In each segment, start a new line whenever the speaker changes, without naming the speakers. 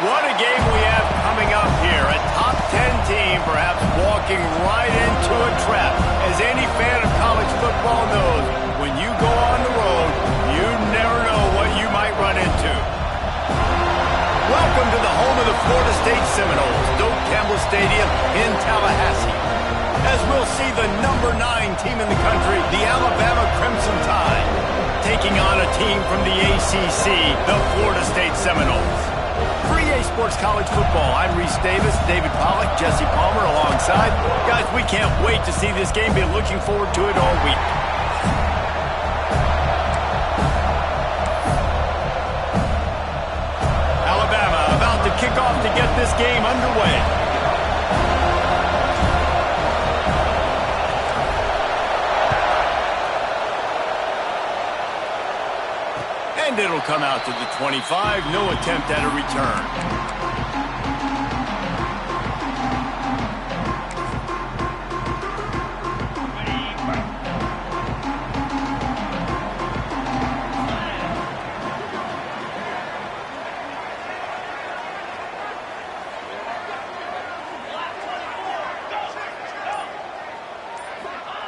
What a game we have coming up here. A top 10 team perhaps walking right into a trap. As any fan of college football knows, when you go on the road, you never know what you might run into. Welcome to the home of the Florida State Seminoles, Doak Campbell Stadium in Tallahassee. As we'll see the number 9 team in the country, the Alabama Crimson Tide, taking on a team from the ACC, the Florida State Seminoles. For EA Sports College Football, I'm Reese Davis, David Pollack, Jesse Palmer alongside. Guys, we can't wait to see this game. Been looking forward to it all week. Alabama about to kick off to get this game underway. And it'll come out to the 25. No attempt at a return.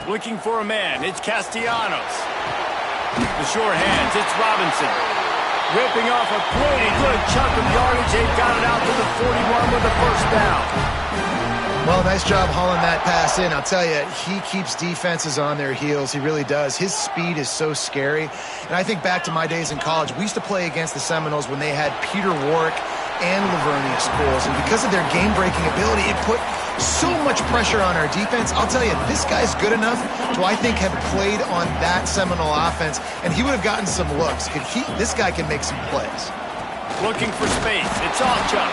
Looking for a man. It's Castellanos. The short hands, it's Robinson. Ripping off a pretty good chunk of yardage. They've got it out to the 41 with a first down.
Well, nice job hauling that pass in. I'll tell you, he keeps defenses on their heels. He really does. His speed is so scary. And I think back to my days in college, we used to play against the Seminoles when they had Peter Warrick and Lavernia schools. And because of their game-breaking ability, it put so much pressure on our defense. I'll tell you, this guy's good enough to, I think, have played on that Seminole offense, and he would have gotten some looks. This guy can make some plays.
Looking for space. It's off jump.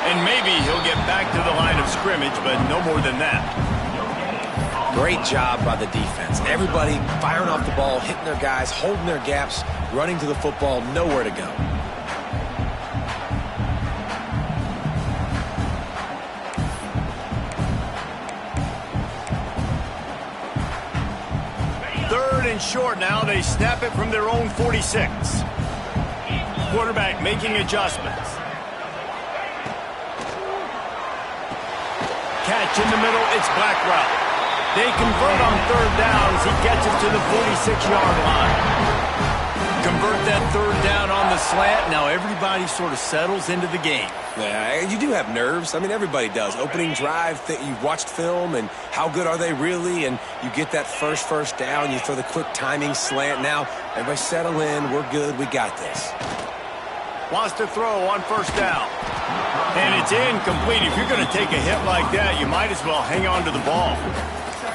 And maybe he'll get back to the line of scrimmage, but no more than that.
Great job by the defense. Everybody firing off the ball, hitting their guys, holding their gaps, running to the football, nowhere to go.
Third and short now. They snap it from their own 46. Quarterback making adjustments. Catch in the middle. It's Black route. They convert on third down as he gets it to the 46-yard line. Convert that third down on the slant. Now everybody sort of settles into the game.
Yeah, you do have nerves. I mean, everybody does. Opening drive, you've watched film, and how good are they really? And you get that first down. You throw the quick timing slant. Now, everybody settle in. We're good. We got this.
Wants to throw on first down. And it's incomplete. If you're going to take a hit like that, you might as well hang on to the ball.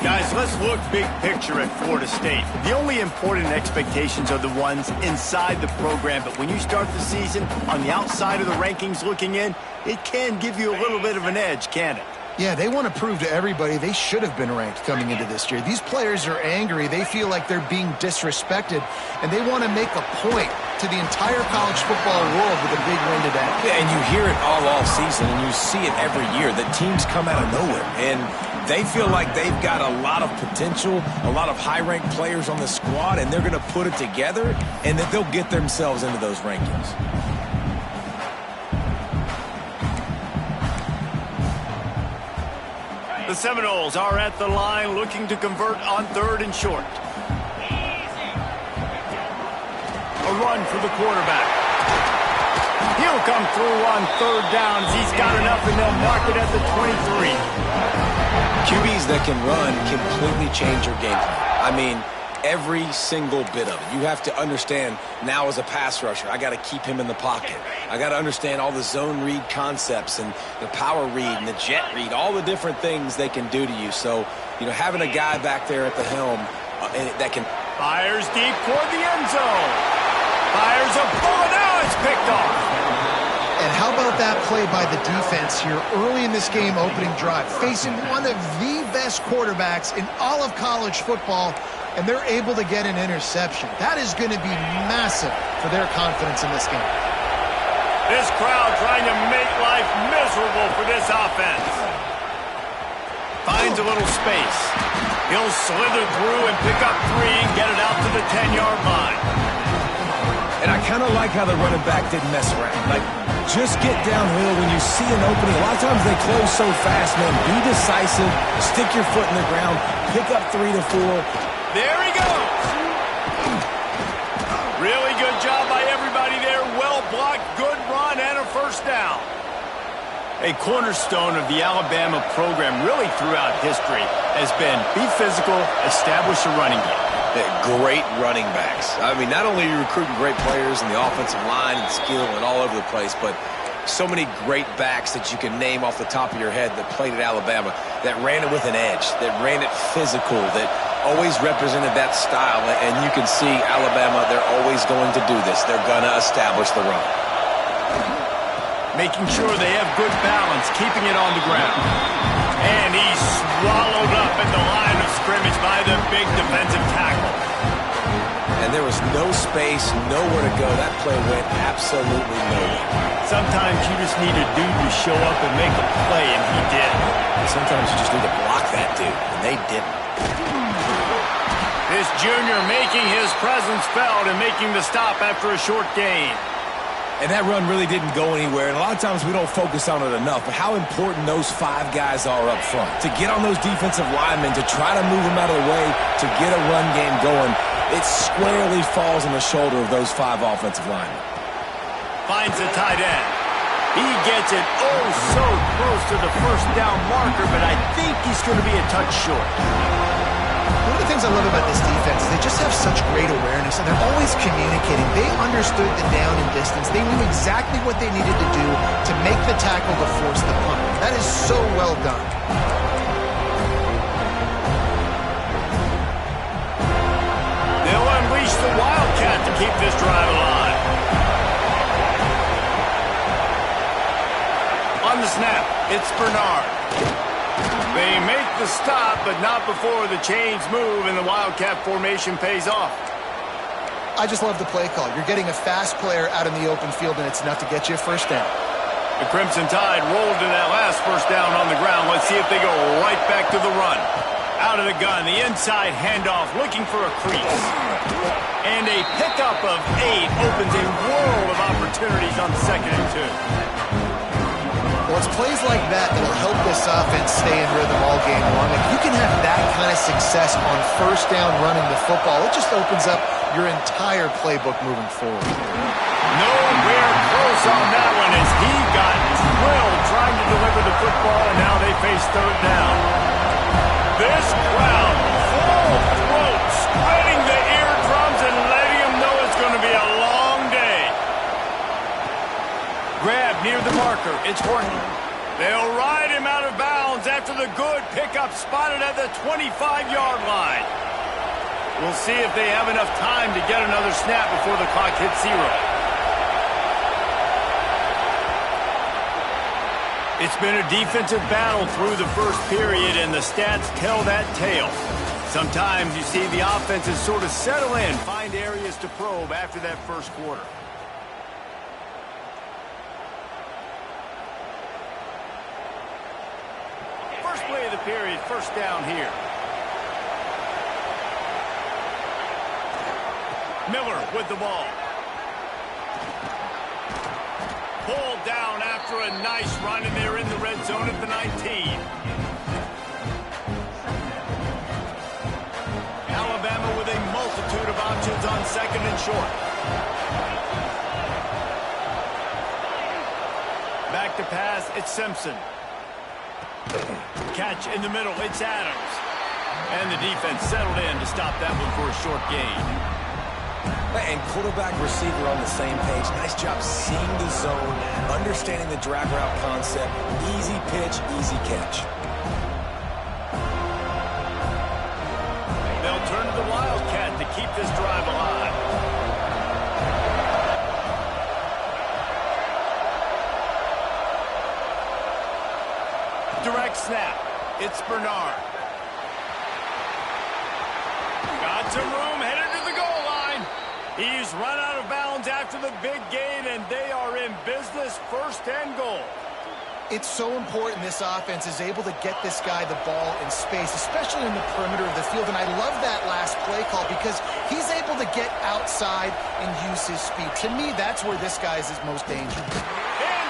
Guys, let's look big picture at Florida State. The only important expectations are the ones inside the program, but when you start the season on the outside of the rankings looking in, it can give you a little bit of an edge, can't it?
Yeah, they want to prove to everybody they should have been ranked coming into this year. These players are angry. They feel like they're being disrespected, and they want to make a point to the entire college football world with a big win today.
Yeah, and you hear it all season, and you see it every year. The teams come out of nowhere, and they feel like they've got a lot of potential, a lot of high-ranked players on the squad, and they're going to put it together, and that they'll get themselves into those rankings.
The Seminoles are at the line looking to convert on third and short. A run for the quarterback. He'll come through on third down as he's got enough, and they'll mark it at the 23.
QBs that can run completely change your game plan. I mean, every single bit of it. You have to understand now as a pass rusher, I got to keep him in the pocket. I got to understand all the zone read concepts and the power read and the jet read, all the different things they can do to you. So, you know, having a guy back there at the helm that can...
Fires deep toward the end zone. Fires a ball. Now it's picked off.
And how about that play by the defense here early in this game opening drive, facing one of the best quarterbacks in all of college football, and they're able to get an interception. That is going to be massive for their confidence in this game.
This crowd trying to make life miserable for this offense. Finds a little space. He'll slither through and pick up 3 and get it out to the 10-yard line.
And I kind of like how the running back didn't mess around. Like, Just get downhill when you see an opening. A lot of times they close so fast, man. Be decisive. Stick your foot in the ground. Pick up 3 to 4.
There he goes. Really good job by everybody there. Well blocked, good run, and a first down. A cornerstone of the Alabama program really throughout history has been be physical, establish a running game.
Great running backs. I mean, not only are you recruiting great players in the offensive line and skill and all over the place, but so many great backs that you can name off the top of your head that played at Alabama, that ran it with an edge, that ran it physical, that always represented that style. And you can see Alabama, they're always going to do this. They're going to establish the run.
Making sure they have good balance, keeping it on the ground. And he's swallowed up at the line of scrimmage by the big defensive tackle.
And there was no space, nowhere to go. That play went absolutely nowhere.
Sometimes you just need a dude to show up and make a play, and he did.
And sometimes you just need to block that dude, and they didn't.
This junior making his presence felt and making the stop after a short gain.
And that run really didn't go anywhere, and a lot of times we don't focus on it enough, but how important those 5 guys are up front. To get on those defensive linemen, to try to move them out of the way, to get a run game going, it squarely falls on the shoulder of those 5 offensive linemen.
Finds a tight end. He gets it oh so close to the first down marker, but I think he's going to be a touch short.
One of the things I love about this defense is they just have such great awareness, and they're always communicating. They understood the down and distance. They knew exactly what they needed to do to make the tackle to force the punt. That is so well done.
They'll unleash the Wildcat to keep this drive alive. On the snap, it's Bernard. They make the stop, but not before the chains move and the Wildcat formation pays off.
I just love the play call. You're getting a fast player out in the open field, and it's enough to get you a first down.
The Crimson Tide rolled to that last first down on the ground. Let's see if they go right back to the run. Out of the gun, the inside handoff, looking for a crease. And a pickup of 8 opens a world of opportunities on 2nd and 2.
Well, it's plays like that that'll help this offense stay in rhythm all game long. If you can have that kind of success on first down running the football, it just opens up your entire playbook moving forward.
Nowhere close on that one as he got drilled trying to deliver the football, and now they face 3rd down. This crowd, full throat, spreading the eardrums and letting them know it's going to be a long day. Grab near the marker. It's Horton. They'll ride him out of bounds after the good pickup spotted at the 25-yard line. We'll see if they have enough time to get another snap before the clock hits 0. It's been a defensive battle through the first period, and the stats tell that tale. Sometimes you see the offenses sort of settle in, find areas to probe after that first quarter. First play of the period, first down here. Miller with the ball. Pulled down after a nice run, and they're in the red zone at the 19. Alabama with a multitude of options on 2nd and short. Back to pass, it's Simpson. Catch in the middle, it's Adams. And the defense settled in to stop that one for a short gain.
And quarterback receiver on the same page. Nice job seeing the zone, understanding the drag route concept. Easy pitch, easy catch.
They'll turn to the Wildcat to keep this drive alive. Direct snap. It's Bernard. Got some room, headed to the goal line. He's run out of bounds after the big gain, and they are in business, 1st and goal.
It's so important this offense is able to get this guy the ball in space, especially in the perimeter of the field. And I love that last play call because he's able to get outside and use his speed. To me, that's where this guy is his most dangerous.
And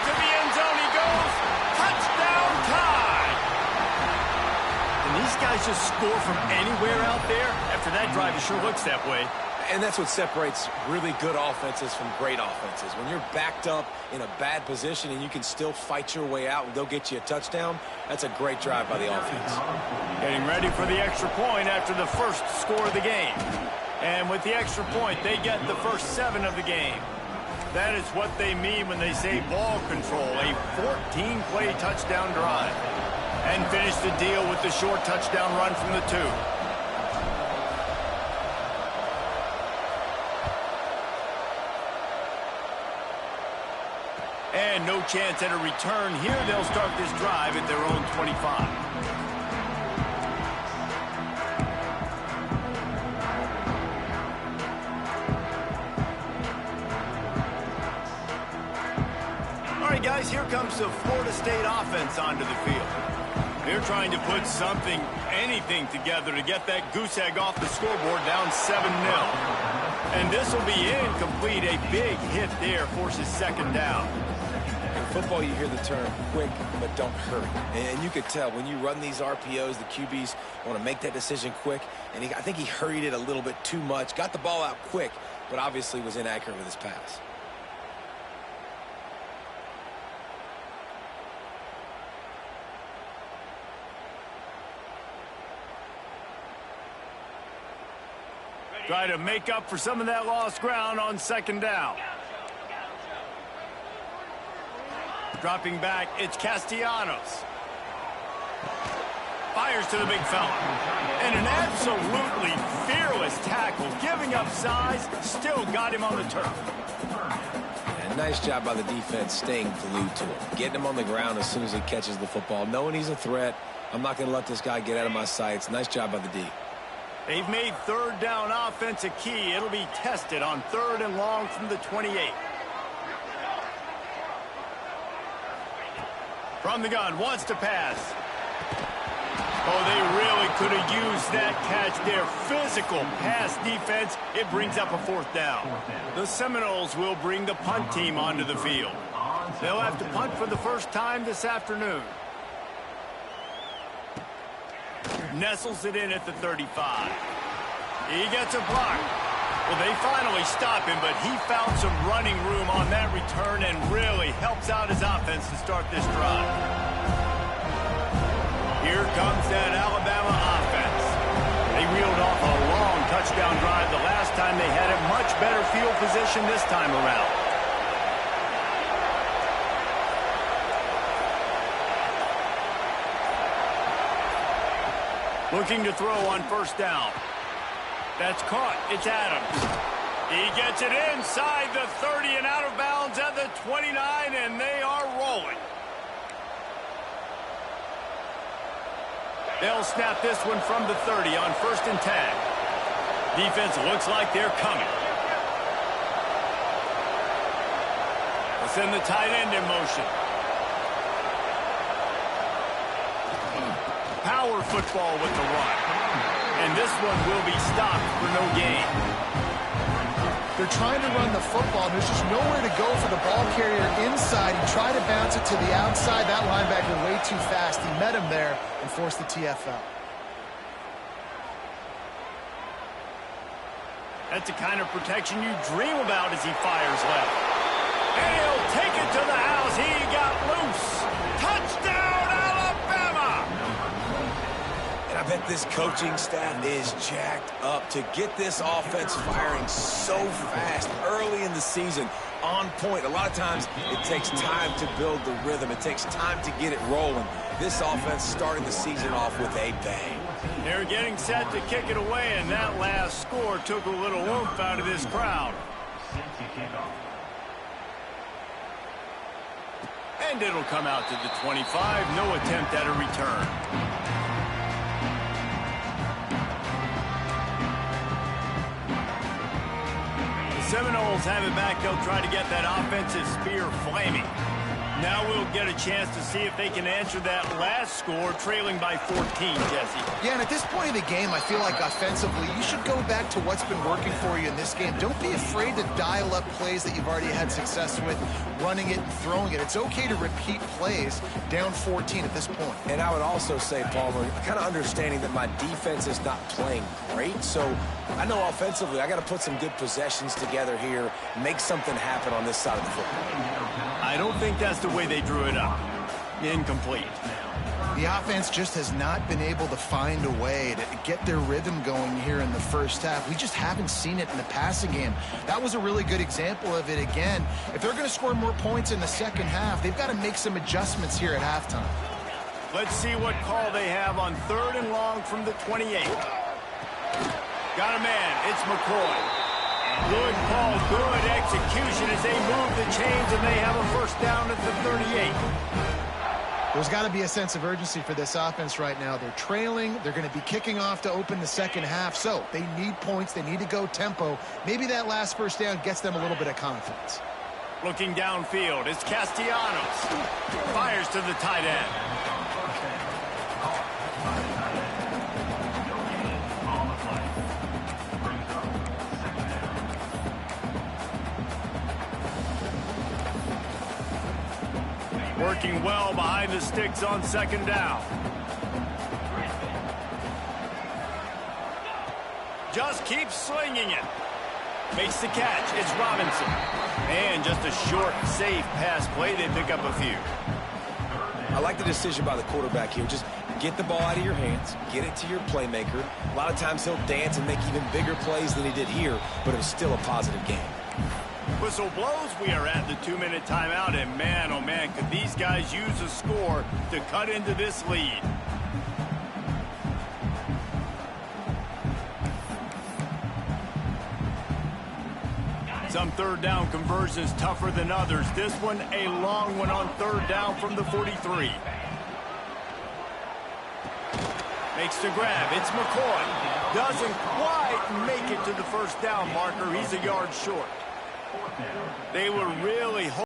guys just score from anywhere out there? After that drive, it sure looks that way.
And that's what separates really good offenses from great offenses. When you're backed up in a bad position and you can still fight your way out and go get you a touchdown, that's a great drive by the offense.
Getting ready for the extra point after the first score of the game. And with the extra point, they get the first 7 of the game. That is what they mean when they say ball control, a 14-play touchdown drive. And finish the deal with the short touchdown run from the 2. And no chance at a return here. They'll start this drive at their own 25. All right, guys, here comes the Florida State offense onto the field. They're trying to put something, anything together to get that goose egg off the scoreboard down 7-0. And this will be incomplete. A big hit there forces second down.
In football, you hear the term quick, but don't hurry. And you could tell when you run these RPOs, the QBs want to make that decision quick. And I think he hurried it a little bit too much. Got the ball out quick, but obviously was inaccurate with his pass.
Try to make up for some of that lost ground on second down. Dropping back, it's Castellanos. Fires to the big fella. And an absolutely fearless tackle, giving up size, still got him on the turf.
And nice job by the defense staying glued to him. Getting him on the ground as soon as he catches the football. Knowing he's a threat, I'm not going to let this guy get out of my sights. Nice job by the D.
They've made third down offense a key. It'll be tested on 3rd and long from the 28. From the gun, wants to pass. Oh, they really could have used that catch there. Physical pass defense. It brings up a 4th down. The Seminoles will bring the punt team onto the field. They'll have to punt for the first time this afternoon. Nestles it in at the 35. He gets a block. Well, they finally stop him, but he found some running room on that return and really helps out his offense to start this drive. Here comes that Alabama offense. They reeled off a long touchdown drive the last time they had a much better field position this time around. Looking to throw on 1st down. That's caught. It's Adams. He gets it inside the 30 and out of bounds at the 29, and they are rolling. They'll snap this one from the 30 on 1st and 10. Defense looks like they're coming. They'll send the tight end in motion. Power football with the run. And this one will be stopped for no gain.
They're trying to run the football. There's just nowhere to go for the ball carrier inside. He tried to bounce it to the outside. That linebacker way too fast. He met him there and forced the TFL.
That's the kind of protection you dream about as he fires left. And he'll take it to the house. He got loose. Touchdown, Alabama!
And I bet this coaching staff is jacked up to get this offense firing so fast early in the season, on point. A lot of times it takes time to build the rhythm. It takes time to get it rolling. This offense starting the season off with a bang.
They're getting set to kick it away, and that last score took a little oomph out of this crowd. And it'll come out to the 25. No attempt at a return. The Seminoles have it back. They'll try to get that offensive spear flaming. Now we'll get a chance to see if they can answer that last score, trailing by 14, Jesse.
Yeah, and at this point in the game, I feel like offensively, you should go back to what's been working for you in this game. Don't be afraid to dial up plays that you've already had success with, running it and throwing it. It's okay to repeat plays down 14 at this point.
And I would also say, Palmer, kind of understanding that my defense is not playing great, so I know offensively I got to put some good possessions together here, make something happen on this side of the football.
I don't think that's the way they drew it up. Incomplete.
The offense just has not been able to find a way to get their rhythm going here in the first half. We just haven't seen it in the passing game. That was a really good example of it again. If they're going to score more points in the second half, they've got to make some adjustments here at halftime.
Let's see what call they have on 3rd and long from the 28. Got a man. It's McCoy. Good call, good execution as they move the chains, and they have a first down at the 38.
There's got to be a sense of urgency for this offense right now. They're trailing. They're going to be kicking off to open the second half, so they need points. They need to go tempo. Maybe that last first down gets them a little bit of confidence.
Looking downfield, it's Castellanos. Fires to the tight end. Working well behind the sticks on 2nd down. Just keeps slinging it. Makes the catch. It's Robinson. And just a short, safe pass play. They pick up a few.
I like the decision by the quarterback here. Just get the ball out of your hands. Get it to your playmaker. A lot of times he'll dance and make even bigger plays than he did here, but it was still a positive game.
Whistle blows. We are at the 2-minute timeout, and man, oh man, could these guys use a score to cut into this lead. Some 3rd down conversions tougher than others. This one a long one on 3rd down from the 43. Makes the grab. It's McCoy. Doesn't quite make it to the first down marker. He's a yard short. They were really